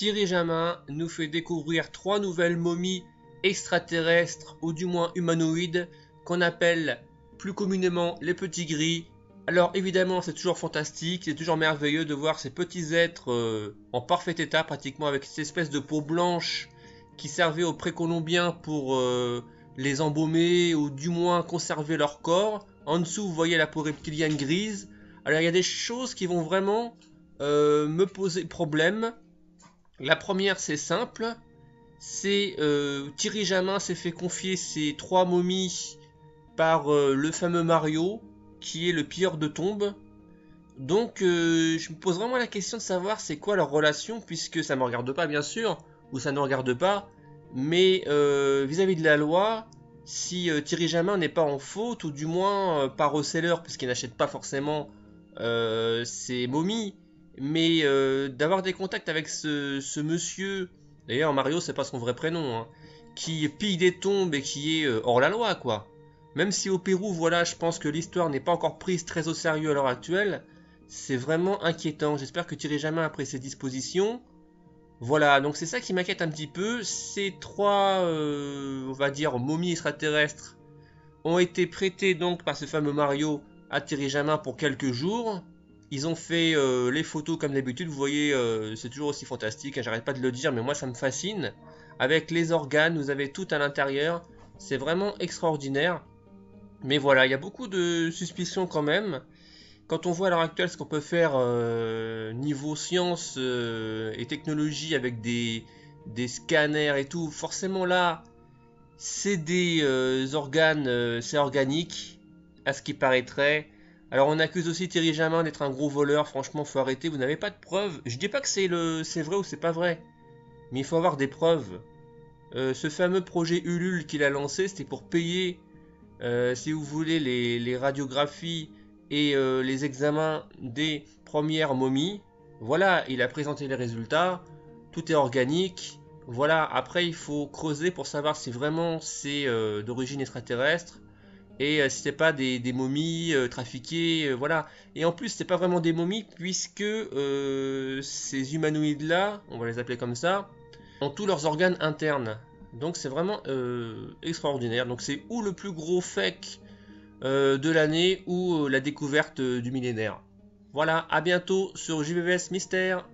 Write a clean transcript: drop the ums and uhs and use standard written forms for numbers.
Thierry Jamin nous fait découvrir 3 nouvelles momies extraterrestres, ou du moins humanoïdes, qu'on appelle plus communément les petits gris. Alors évidemment c'est toujours fantastique, c'est toujours merveilleux de voir ces petits êtres en parfait état pratiquement, avec cette espèce de peau blanche qui servait aux précolombiens pour les embaumer ou du moins conserver leur corps. En dessous vous voyez la peau reptilienne grise. Alors il y a des choses qui vont vraiment me poser problème. La première c'est simple, c'est Thierry Jamin s'est fait confier ces 3 momies par le fameux Mario, qui est le pilleur de tombes. Donc je me pose vraiment la question de savoir c'est quoi leur relation, puisque ça ne me regarde pas bien sûr, ou ça ne regarde pas, mais vis-à-vis de la loi, si Thierry Jamin n'est pas en faute, ou du moins pas reseller, puisqu'il n'achète pas forcément ces momies, mais d'avoir des contacts avec ce monsieur, d'ailleurs Mario c'est pas son vrai prénom, hein, qui pille des tombes et qui est hors la loi quoi. Même si au Pérou, voilà, je pense que l'histoire n'est pas encore prise très au sérieux à l'heure actuelle, c'est vraiment inquiétant. J'espère que Thierry Jamin a pris ses dispositions. Voilà, donc c'est ça qui m'inquiète un petit peu. Ces 3, on va dire, momies extraterrestres ont été prêtées donc par ce fameux Mario à Thierry Jamin pour quelques jours. Ils ont fait les photos comme d'habitude, vous voyez, c'est toujours aussi fantastique, hein, j'arrête pas de le dire, mais moi ça me fascine. Avec les organes, vous avez tout à l'intérieur, c'est vraiment extraordinaire. Mais voilà, il y a beaucoup de suspicions quand même. Quand on voit à l'heure actuelle ce qu'on peut faire niveau science et technologie avec des scanners et tout, forcément là, c'est des organes, c'est organique, à ce qui paraîtrait. Alors on accuse aussi Thierry Jamin d'être un gros voleur, franchement faut arrêter, vous n'avez pas de preuves. Je dis pas que c'est vrai ou c'est pas vrai, mais il faut avoir des preuves. Ce fameux projet Ulule qu'il a lancé, c'était pour payer si vous voulez les radiographies et les examens des premières momies. Voilà, il a présenté les résultats, tout est organique. Voilà, après il faut creuser pour savoir si vraiment c'est d'origine extraterrestre et si c'est pas des momies trafiquées, voilà. Et en plus c'est pas vraiment des momies puisque ces humanoïdes là, on va les appeler comme ça, ont tous leurs organes internes. Donc c'est vraiment extraordinaire. Donc c'est ou le plus gros fake de l'année ou la découverte du millénaire. Voilà, à bientôt sur JVVS Mystère.